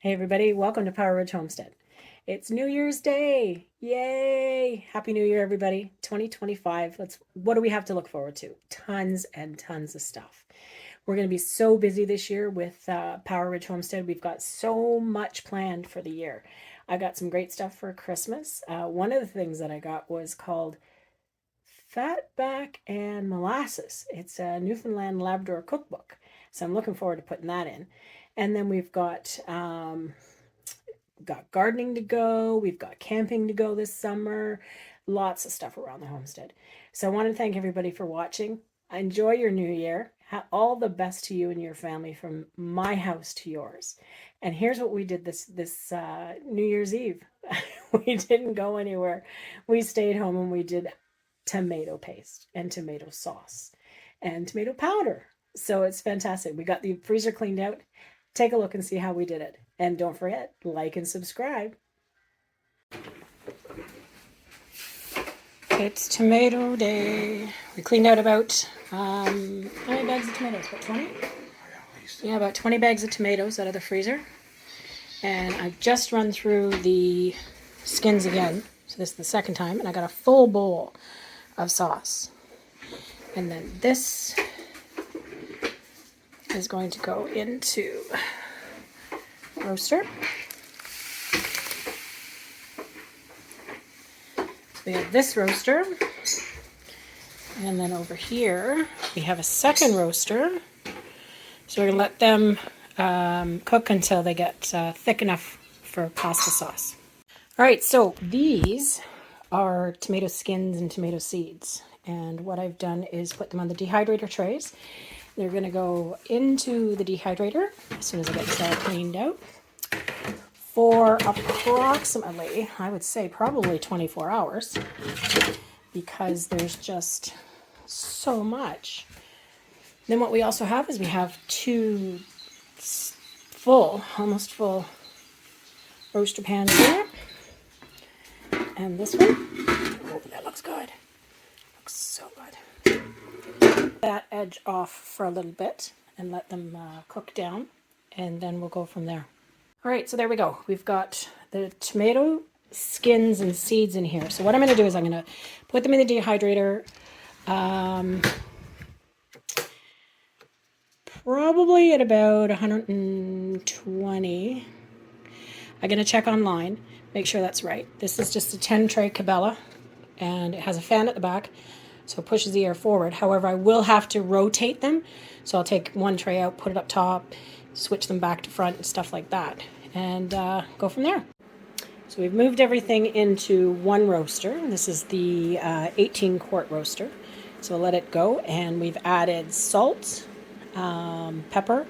Hey everybody, welcome to Power Ridge Homestead. It's New Year's Day. Yay! Happy New Year everybody. 2025. What do we have to look forward to? Tons and tons of stuff. We're going to be so busy this year with Power Ridge Homestead. We've got so much planned for the year. I got some great stuff for Christmas. One of the things that I got was called Fatback and Molasses. It's a Newfoundland Labrador cookbook. So I'm looking forward to putting that in. And then we've got gardening to go. We've got camping to go this summer. Lots of stuff around the homestead. So I want to thank everybody for watching. Enjoy your new year. All the best to you and your family from my house to yours. And here's what we did this New Year's Eve. We didn't go anywhere. We stayed home and we did tomato paste and tomato sauce and tomato powder. So it's fantastic. We got the freezer cleaned out. Take a look and see how we did it. And don't forget, like and subscribe. It's tomato day. We cleaned out about, how many bags of tomatoes? About 20? Yeah, about 20 bags of tomatoes out of the freezer. And I've just run through the skins again. So this is the second time. And I got a full bowl of sauce. And then this is going to go into roaster. So we have this roaster. And then over here, we have a second roaster. So we're going to let them cook until they get thick enough for pasta sauce. All right, so these are tomato skins and tomato seeds. And what I've done is put them on the dehydrator trays. They're going to go into the dehydrator as soon as I get this all cleaned out for approximately, I would say probably 24 hours, because there's just so much. Then what we also have is we have two almost full roaster pans here. And this one, oh, that looks good. Looks so good. That edge off for a little bit and let them cook down, and then we'll go from there. All right, so there we go. We've got the tomato skins and seeds in here. So what I'm going to do is I'm going to put them in the dehydrator probably at about 120. I'm going to check online, make sure that's right. This is just a 10 tray Cabela, and it has a fan at the back, so it pushes the air forward. However, I will have to rotate them. So I'll take one tray out, put it up top, switch them back to front and stuff like that, and go from there. So we've moved everything into one roaster. This is the 18 quart roaster. So we'll let it go, and we've added salt, pepper,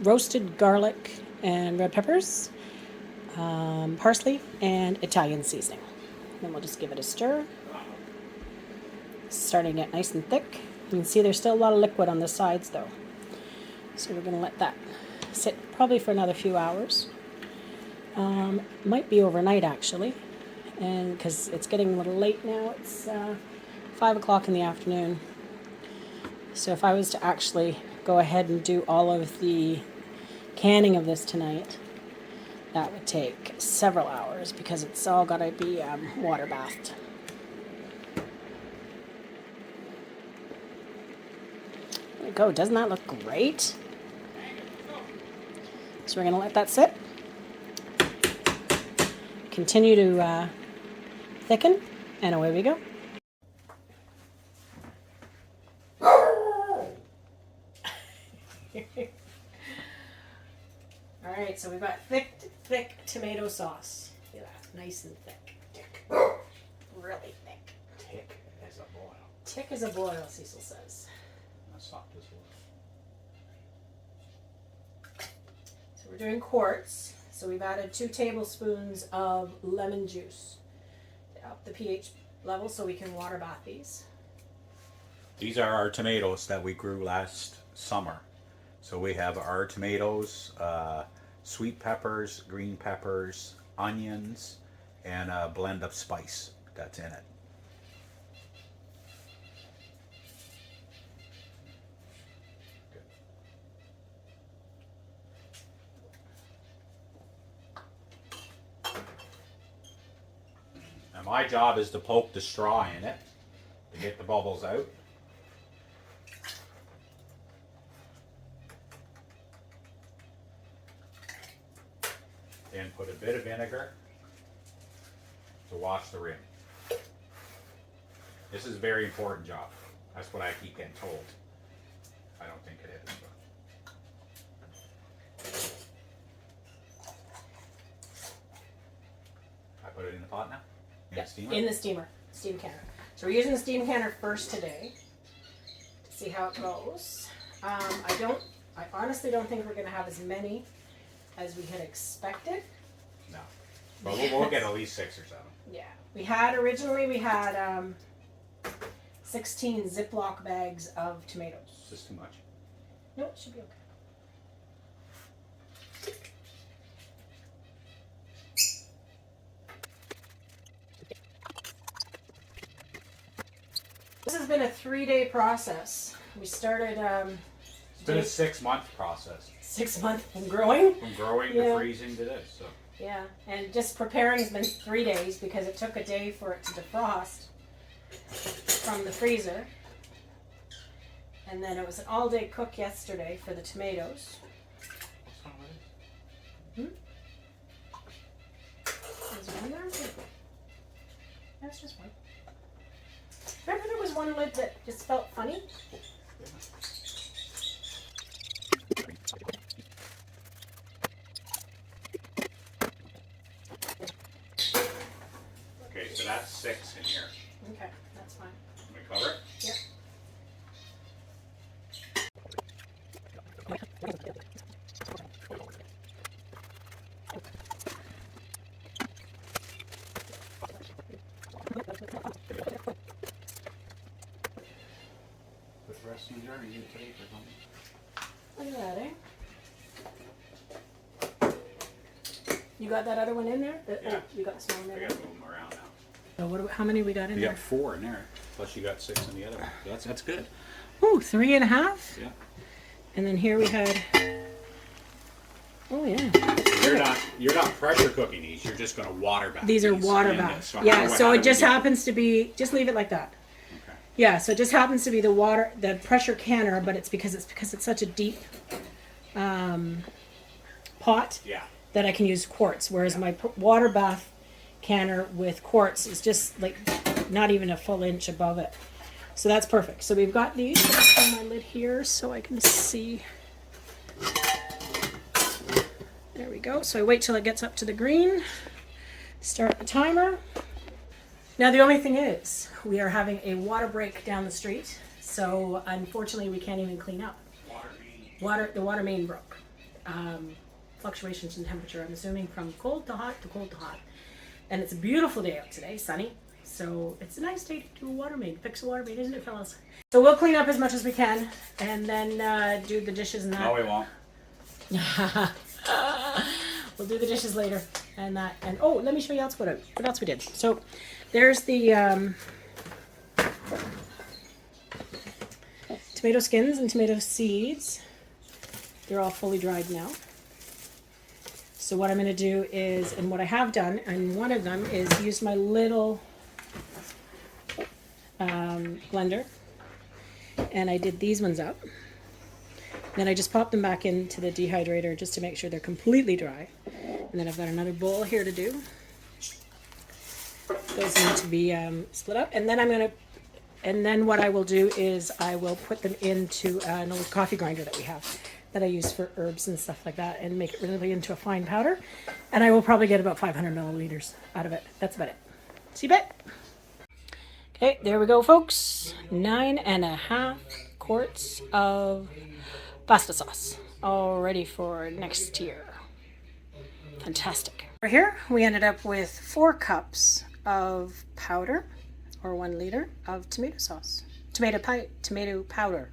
roasted garlic and red peppers, parsley, and Italian seasoning. Then we'll just give it a stir. It's starting to get nice and thick. You can see there's still a lot of liquid on the sides though. So we're going to let that sit probably for another few hours. Might be overnight actually, and because it's getting a little late now. It's 5 o'clock in the afternoon. So if I was to actually go ahead and do all of the canning of this tonight, that would take several hours because it's all got to be water bathed. There we go. Doesn't that look great? So we're going to let that sit. Continue to thicken, and away we go. All right, so we've got thick tomato sauce. Look at that, nice and thick. Really thick. Thick as a boil. Thick as a boil, Cecil says. That's not this one. So we're doing quarts. So we've added 2 tablespoons of lemon juice to up the pH level so we can water bath these. These are our tomatoes that we grew last summer. So we have our tomatoes, sweet peppers, green peppers, onions, and a blend of spice that's in it. My job is to poke the straw in it to get the bubbles out. Then put a bit of vinegar to wash the rim. This is a very important job. That's what I keep getting told. I don't think it is. But I put it in the pot now? In the steamer? In the steam canner. So we're using the steam canner first today to see how it goes. I honestly don't think we're going to have as many as we had expected. No. But we'll get at least 6 or 7. Yeah. Originally we had 16 Ziploc bags of tomatoes. Is this too much? No, it should be okay. This has been a 3-day process. We started It's been a 6-month process. 6 months from growing. From growing to freezing to this. So. Yeah, and just preparing has been 3 days because it took a day for it to defrost from the freezer. And then it was an all-day cook yesterday for the tomatoes. Is there one there? That's just one. Remember there was one lid that just felt funny? Okay, so that's 6 in here. Okay, that's fine. Can we cover it? Yep. Put the rest in the jar and you take or something. Look at that, eh? You got that other one in there? Yeah. You got the small one I in gotta there? move them around now. So how many we got in You there? got 4 in there. Plus you got 6 in the other one. That's good. Ooh, 3.5? Yeah. And then here we had, oh yeah. You're not pressure cooking these. You're just going to water bath. These are water in baths. this. Yeah, so how it do just we do happens to be, just leave it like that. Okay. Yeah, so it just happens to be the pressure canner, but it's because it's such a deep pot Yeah. that I can use quartz, whereas my water bath canner with quartz is just like not even a full inch above it. So that's perfect. So we've got these. Let's put my lid here so I can see. There we go. So I wait till it gets up to the green. Start the timer. Now the only thing is, we are having a water break down the street. So unfortunately we can't even clean up. The water main broke. Fluctuations in temperature, I'm assuming from cold to hot to cold to hot. And it's a beautiful day out today, sunny. So it's a nice day to do a water main, fix a water main, isn't it, fellas? So we'll clean up as much as we can and then do the dishes and that. No, we won't. We'll do the dishes later and that. And oh, let me show you what else we did. So there's the tomato skins and tomato seeds. They're all fully dried now. So what I'm going to do is, and what I have done, and one of them is use my little blender, and I did these ones up. Then I just popped them back into the dehydrator just to make sure they're completely dry. And then I've got another bowl here to do. Those need to be split up, and then what I will do is I will put them into an old coffee grinder that we have, that I use for herbs and stuff like that, and make it really into a fine powder. And I will probably get about 500 milliliters out of it. That's about it. See you bet. Okay, there we go, folks. 9.5 quarts of pasta sauce, all ready for next year. Fantastic. Over here, we ended up with 4 cups of powder, or 1 liter of tomato sauce. Tomato powder.